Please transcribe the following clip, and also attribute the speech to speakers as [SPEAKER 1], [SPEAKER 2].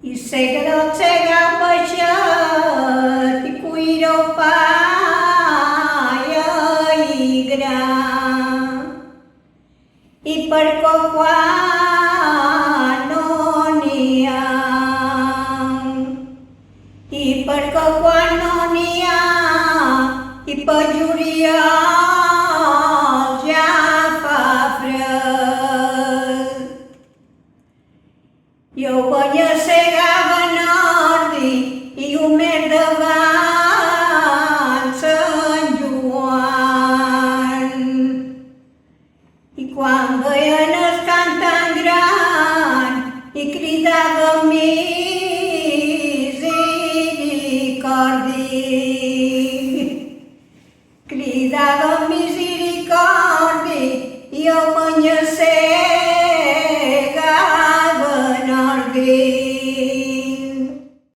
[SPEAKER 1] I segredo cegau peixet i cuiro paia i gra. I perquè quan no n'hi ha, i perquè quan no n'hi ha, i per juliol ja fa fred. Jo vaig a segava nordi i un mes davant Sant Joan. I quan veien el cant tan gran i cridava cridava misericordi i el banyar segava nordi.